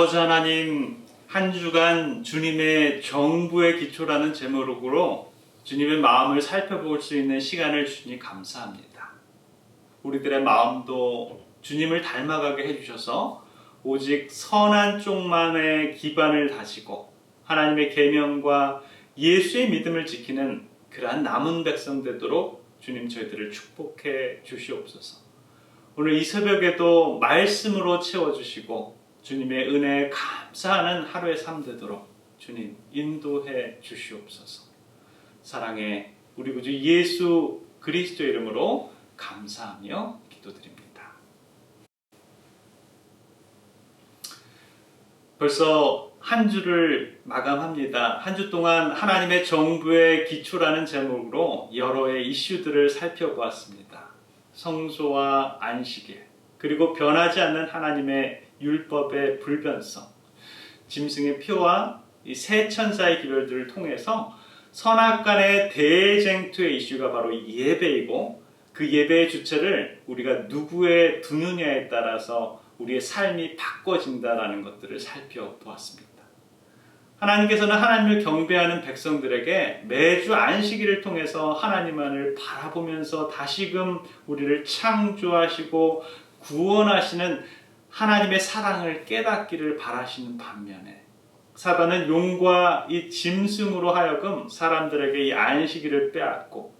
아버지 하나님, 한 주간 주님의 정부의 기초라는 제목으로 주님의 마음을 살펴볼 수 있는 시간을 주니 감사합니다. 우리들의 마음도 주님을 닮아가게 해주셔서 오직 선한 쪽만의 기반을 다지고 하나님의 계명과 예수의 믿음을 지키는 그러한 남은 백성 되도록 주님 저희들을 축복해 주시옵소서. 오늘 이 새벽에도 말씀으로 채워주시고 주님의 은혜에 감사하는 하루의 삶 되도록 주님 인도해 주시옵소서. 사랑의 우리 구주 예수 그리스도 이름으로 감사하며 기도드립니다. 벌써 한 주를 마감합니다. 한 주 동안 하나님의 정부의 기초라는 제목으로 여러의 이슈들을 살펴보았습니다. 성소와 안식일, 그리고 변하지 않는 하나님의 율법의 불변성, 짐승의 표와 이 세 천사의 기별들을 통해서 선악간의 대쟁투의 이슈가 바로 예배이고, 그 예배의 주체를 우리가 누구에 두느냐에 따라서 우리의 삶이 바꿔진다라는 것들을 살펴보았습니다. 하나님께서는 하나님을 경배하는 백성들에게 매주 안식일을 통해서 하나님만을 바라보면서 다시금 우리를 창조하시고 구원하시는 하나님의 사랑을 깨닫기를 바라시는 반면에, 사단은 용과 이 짐승으로 하여금 사람들에게 이 안식일을 빼앗고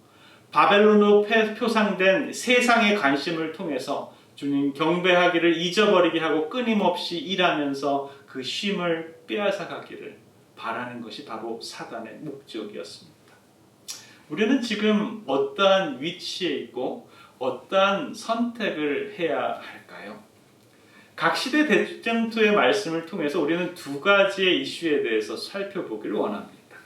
바벨론으로 표상된 세상의 관심을 통해서 주님 경배하기를 잊어버리게 하고 끊임없이 일하면서 그 쉼을 빼앗아 가기를 바라는 것이 바로 사단의 목적이었습니다. 우리는 지금 어떠한 위치에 있고 어떠한 선택을 해야 할까요? 각 시대 대쟁투의 말씀을 통해서 우리는 두 가지의 이슈에 대해서 살펴보기를 원합니다.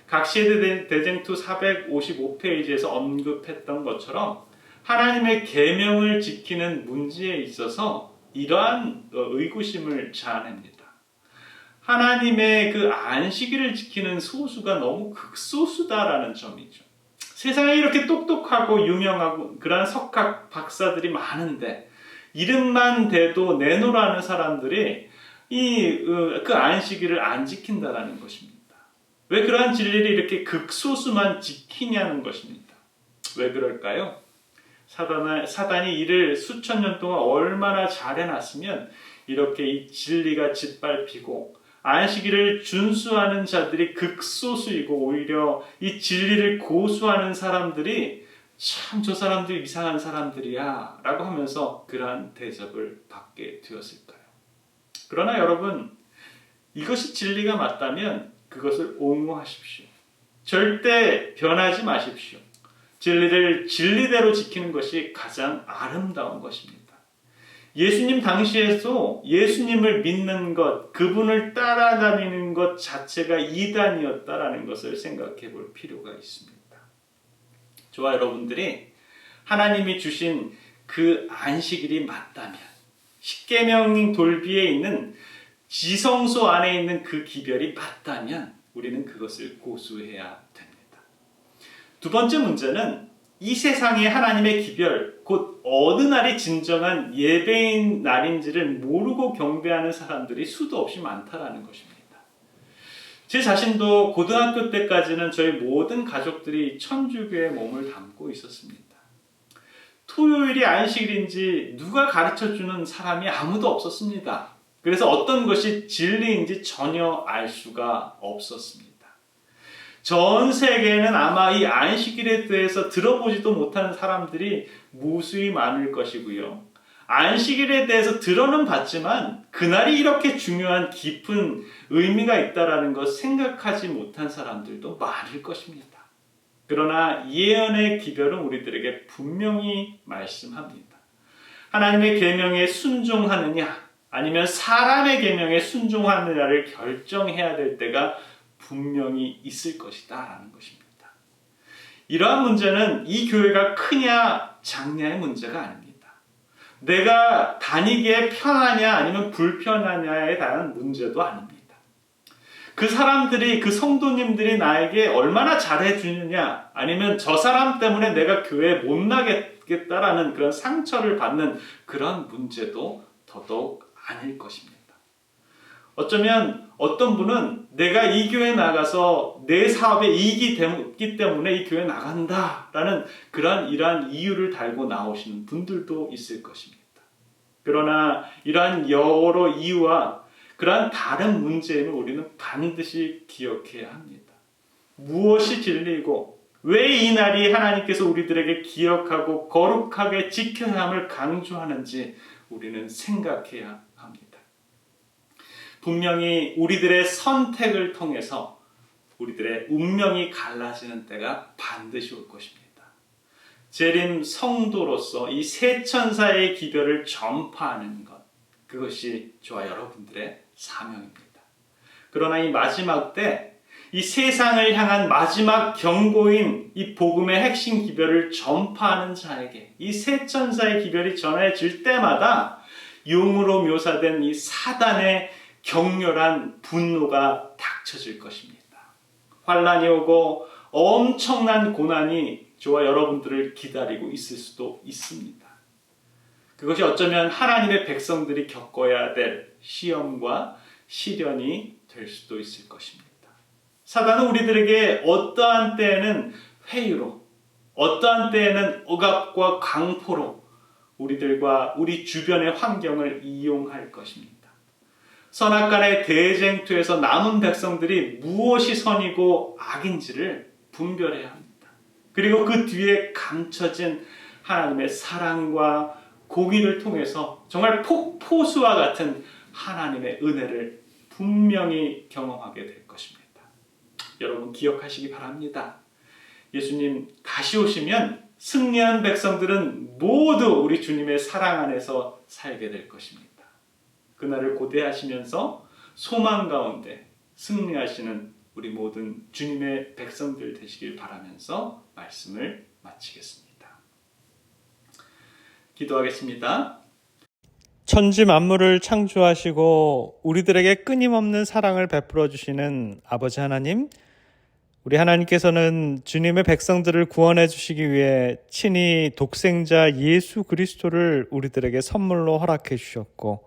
각 시대 대쟁투 455페이지에서 언급했던 것처럼 하나님의 계명을 지키는 문제에 있어서 이러한 의구심을 자아냅니다. 하나님의 그 안식일을 지키는 소수가 너무 극소수다라는 점이죠. 세상에 이렇게 똑똑하고 유명하고 그러한 석학 박사들이 많은데 이름만 대도 내노라는 사람들이 그 안식일을 안 지킨다라는 것입니다. 왜 그러한 진리를 이렇게 극소수만 지키냐는 것입니다. 왜 그럴까요? 사단이 이를 수천 년 동안 얼마나 잘해놨으면 이렇게 이 진리가 짓밟히고 안식일을 준수하는 자들이 극소수이고 오히려 이 진리를 고수하는 사람들이 참 저 사람들 이상한 사람들이야 라고 하면서 그러한 대접을 받게 되었을까요? 그러나 여러분, 이것이 진리가 맞다면 그것을 옹호하십시오. 절대 변하지 마십시오. 진리를 진리대로 지키는 것이 가장 아름다운 것입니다. 예수님 당시에도 예수님을 믿는 것, 그분을 따라다니는 것 자체가 이단이었다라는 것을 생각해 볼 필요가 있습니다. 저와 여러분들이 하나님이 주신 그 안식일이 맞다면, 십계명 돌비에 있는 지성소 안에 있는 그 기별이 맞다면 우리는 그것을 고수해야 됩니다. 두 번째 문제는 이 세상에 하나님의 기별, 곧 어느 날이 진정한 예배인 날인지를 모르고 경배하는 사람들이 수도 없이 많다라는 것입니다. 제 자신도 고등학교 때까지는 저희 모든 가족들이 천주교에 몸을 담고 있었습니다. 토요일이 안식일인지 누가 가르쳐주는 사람이 아무도 없었습니다. 그래서 어떤 것이 진리인지 전혀 알 수가 없었습니다. 전 세계에는 아마 이 안식일에 대해서 들어보지도 못하는 사람들이 무수히 많을 것이고요. 안식일에 대해서 들어는 봤지만 그날이 이렇게 중요한 깊은 의미가 있다는 것 생각하지 못한 사람들도 많을 것입니다. 그러나 예언의 기별은 우리들에게 분명히 말씀합니다. 하나님의 계명에 순종하느냐 아니면 사람의 계명에 순종하느냐를 결정해야 될 때가 분명히 있을 것이다 라는 것입니다. 이러한 문제는 이 교회가 크냐 작냐의 문제가 아닙니다. 내가 다니기에 편하냐 아니면 불편하냐에 대한 문제도 아닙니다. 그 사람들이, 그 성도님들이 나에게 얼마나 잘해주느냐 아니면 저 사람 때문에 내가 교회에 못 나겠다라는 그런 상처를 받는 그런 문제도 더더욱 아닐 것입니다. 어쩌면 어떤 분은 내가 이 교회 나가서 내 사업에 이익이 되기 때문에 이 교회 나간다라는 이러한 이유를 달고 나오시는 분들도 있을 것입니다. 그러나 이러한 여러 이유와 그러한 다른 문제임을 우리는 반드시 기억해야 합니다. 무엇이 진리이고 왜 이 날이 하나님께서 우리들에게 기억하고 거룩하게 지켜야 함을 강조하는지 우리는 생각해야 합니다. 분명히 우리들의 선택을 통해서 우리들의 운명이 갈라지는 때가 반드시 올 것입니다. 재림 성도로서 이 세 천사의 기별을 전파하는 것, 그것이 저와 여러분들의 사명입니다. 그러나 이 마지막 때 이 세상을 향한 마지막 경고인 이 복음의 핵심 기별을 전파하는 자에게 이 세 천사의 기별이 전해질 때마다 용으로 묘사된 이 사단의 격렬한 분노가 닥쳐질 것입니다. 환란이 오고 엄청난 고난이 저와 여러분들을 기다리고 있을 수도 있습니다. 그것이 어쩌면 하나님의 백성들이 겪어야 될 시험과 시련이 될 수도 있을 것입니다. 사단은 우리들에게 어떠한 때에는 회유로, 어떠한 때에는 억압과 강포로 우리들과 우리 주변의 환경을 이용할 것입니다. 선악간의 대쟁투에서 남은 백성들이 무엇이 선이고 악인지를 분별해야 합니다. 그리고 그 뒤에 감춰진 하나님의 사랑과 공의를 통해서 정말 폭포수와 같은 하나님의 은혜를 분명히 경험하게 될 것입니다. 여러분 기억하시기 바랍니다. 예수님 다시 오시면 승리한 백성들은 모두 우리 주님의 사랑 안에서 살게 될 것입니다. 그날을 고대하시면서 소망 가운데 승리하시는 우리 모든 주님의 백성들 되시길 바라면서 말씀을 마치겠습니다. 기도하겠습니다. 천지 만물을 창조하시고 우리들에게 끊임없는 사랑을 베풀어 주시는 아버지 하나님, 우리 하나님께서는 주님의 백성들을 구원해 주시기 위해 친히 독생자 예수 그리스도를 우리들에게 선물로 허락해 주셨고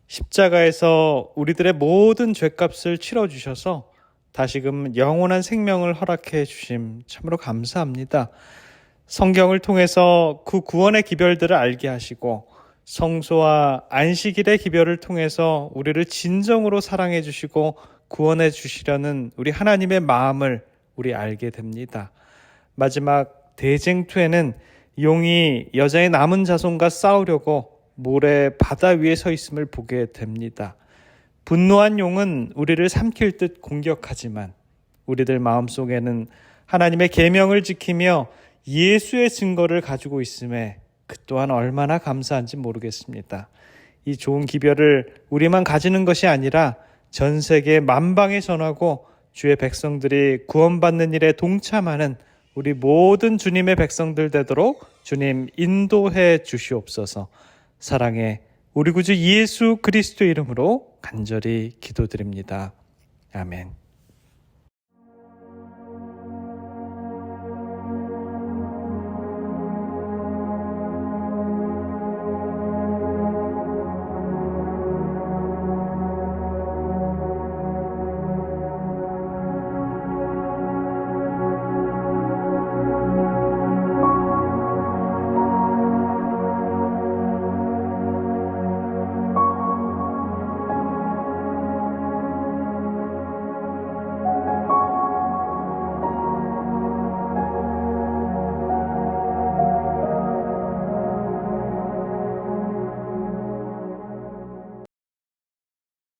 십자가에서 우리들의 모든 죄값을 치러 주셔서 다시금 영원한 생명을 허락해 주심 참으로 감사합니다. 성경을 통해서 그 구원의 기별들을 알게 하시고 성소와 안식일의 기별을 통해서 우리를 진정으로 사랑해 주시고 구원해 주시려는 우리 하나님의 마음을 우리 알게 됩니다. 마지막 대쟁투에는 용이 여자의 남은 자손과 싸우려고 모래 바다 위에 서 있음을 보게 됩니다. 분노한 용은 우리를 삼킬 듯 공격하지만 우리들 마음속에는 하나님의 계명을 지키며 예수의 증거를 가지고 있음에 그 또한 얼마나 감사한지 모르겠습니다. 이 좋은 기별을 우리만 가지는 것이 아니라 전 세계 만방에 전하고 주의 백성들이 구원받는 일에 동참하는 우리 모든 주님의 백성들 되도록 주님 인도해 주시옵소서. 사랑해 우리 구주 예수 그리스도 이름으로 간절히 기도드립니다. 아멘.